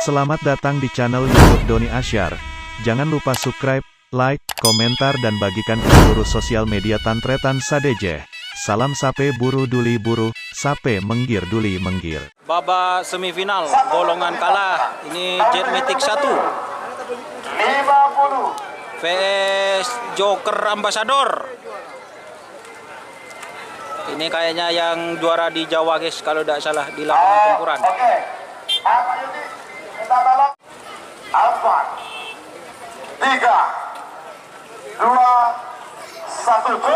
Selamat datang di channel YouTube Doni Asyar. Jangan lupa subscribe, like, komentar dan bagikan ke seluruh sosial media Tantretan Sadeje. Salam sape buru duli buru, sape menggir duli menggir. Babak semifinal, golongan kalah. Ini Jet Mythic 1 50 vs Joker Ambassador. Ini kayaknya yang juara di Jawa guys, kalau tidak salah, di lapangan tempuran. Oke. Apa ini? Kita tolong. 4 3 2 1 go.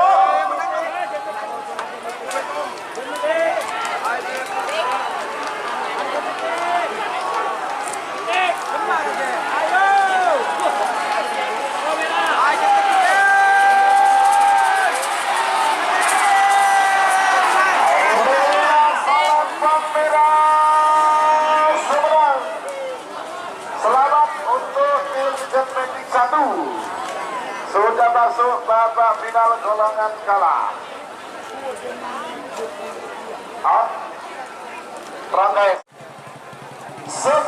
Sudah masuk babak final golongan kalah. Rangkai 10 9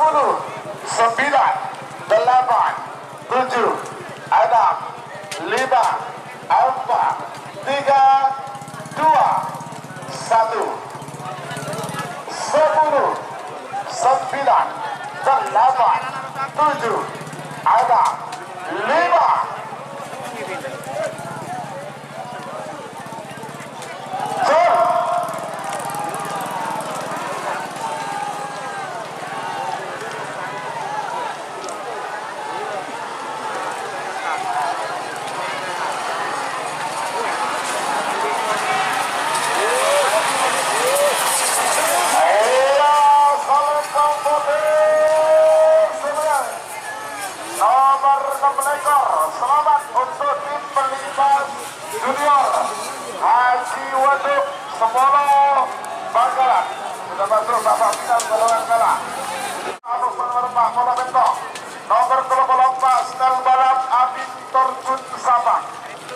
8 7 Adam 5 4 3 2 1 10 9 8 7 Adam 5 Selamat untuk tim pelintas junior Haji Waduk Semolo Bangkalan. Sudah masuk babak final golongan kalah. Atas nomor 4 Bola Bentok, nomor 24 Snell Balap Abin Torjun Sabang.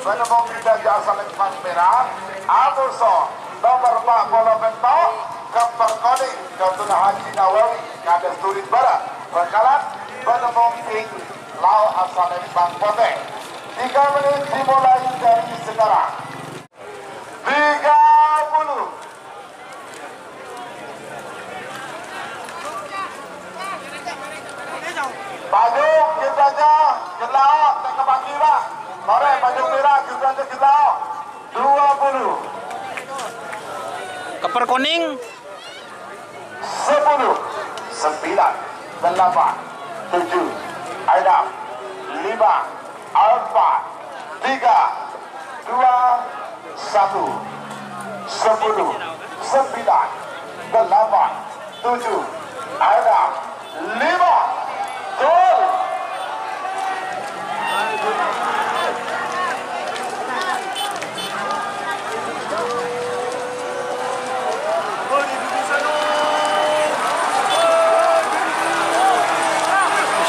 Menemung tidak jasa lempang merah. Abuso nomor 4 Bola Bentok Kemper Koning Gatuna Haji Nawawi Kades Turin Barat Bangkalan. Menemung Lau asal dari Bang Pote. 3 menit dimulai dari sekarang. 30. Payung kita aja gelap tak kebagi lah. Mari payung merah kita aja gelap. 20. Keper Koning 10 9 8 7 Adam 5 4 3 2 1 10 9 8 7 Adam 5 gol.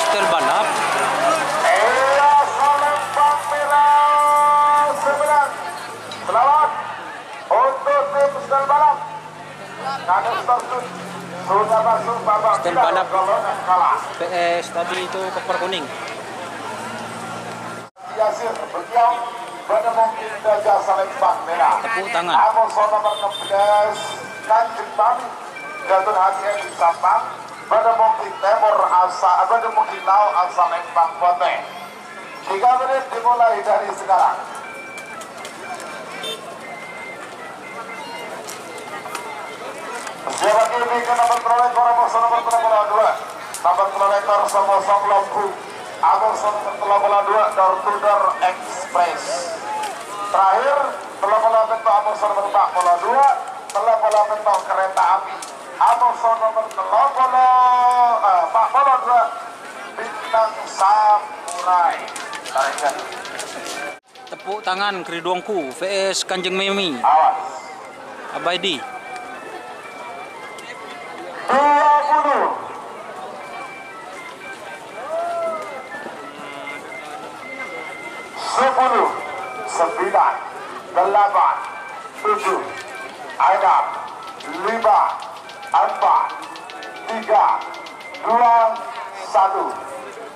Steel balap. Selamat untuk tim Steel Balap. Kades Torjun sudah masuk babak Steel final balap golongan kalah. PS tadi itu Keper Koning. Yasir Berkiau menemung Gajah Salembang Merah. Tepuk tangan. Amoso nomor 16 Tanjung Mami Gatun Hati di Sabang menemung Timur Asa menemung Lau Asa Lembang Pote. 3 menit dimulai dari sekarang. Siapa kini ke nomor kolektor Amoso nomor 32 nomor kolektor Samosong Lampu Amoso nomor 32 door to door express. Terakhir telah bentuk Amoso nomor 42 telah bentuk kereta api Amoso nomor 42 bintang samurai. Tarik. Tepuk tangan Kridongku vs Kanjeng Memi Awas. Abaidi. 20 10 9 8 7 Adam 5 4 3 2 1 1,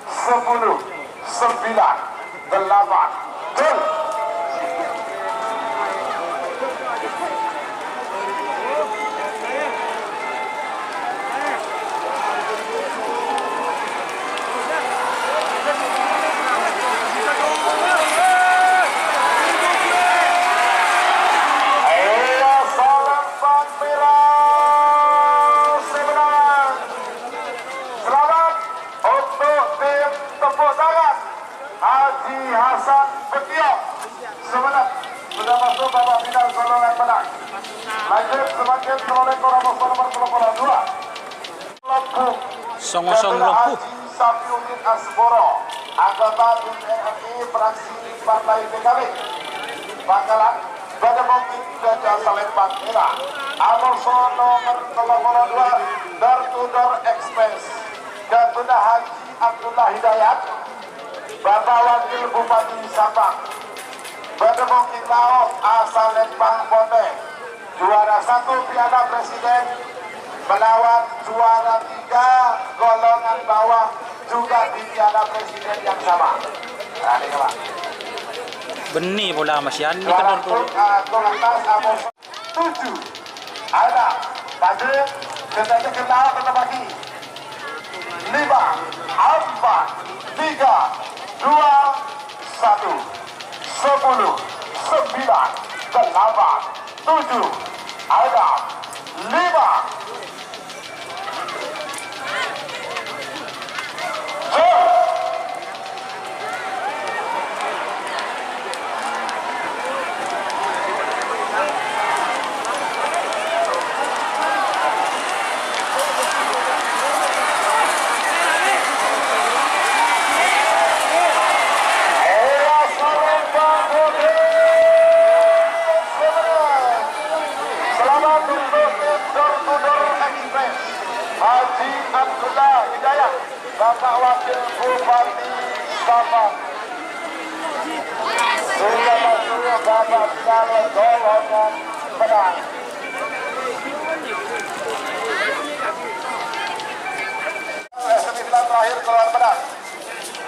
10, 9, 8, gol. Haji Hasan Betiok sebenarnya sudah masuk babak final golongan menang. Lanjut semakin teroleh nomor 22 Lempung Song-song Lempung. Haji Safiuddin Asboro anggota tim NNI fraksi Partai PKB Bangkalan pada mungkin Gajah Salembang Merah Amoso nomor 32 Door to Door Express Ketua Haji Abdullah Hidayat Bapak Wakil Bupati Sabang Bademong Kinao asal Lembang Bote juara 1 Piala Presiden melawan juara 3 golongan bawah juga di Piala Presiden yang sama. Nah, ini Pak. Benih bola masih ani kedor tuh. Atas Amos 7 ada Badem kendali Kinao tetap lagi 5 4 3 2, 1, 10, 9, 8, 7, ada 5, Haji Abdullah Hidayat Bapak Wakil Bupati Sabang sudah masuk babak final golongan menang. Semifinal terakhir golongan menang.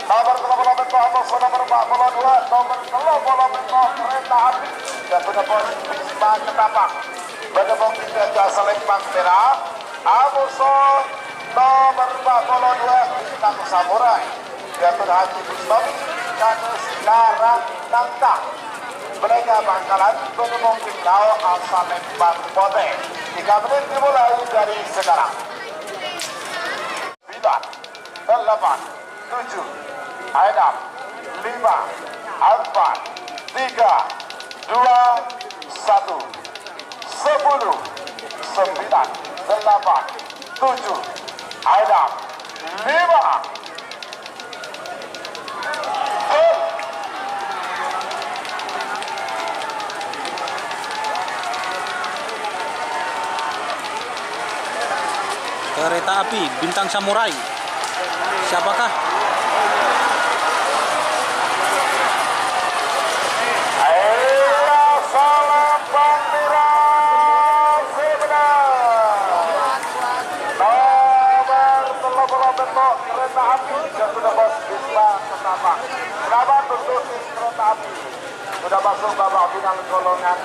Nomor 38 nomor 42 nomor 30 kereta api dan penepus Wisma Ketapang Bademong Gajah Salembang Merah Amoso nomor 42 Bintang Samurai Gatot Haji Mustafi Kanus Karang Nangka mereka Bangkalan Bademong Kinao asal Lembang Bote 3 menit dimulai dari sekarang 9 8 7 6 5 4 3 2 1 10 9 8 7 ada 5 Kereta api Bintang Samurai. Siapakah? Kereta api yang sudah bos Wisma Ketapang. Selamat untuk tim kereta api sudah masuk babak final golongan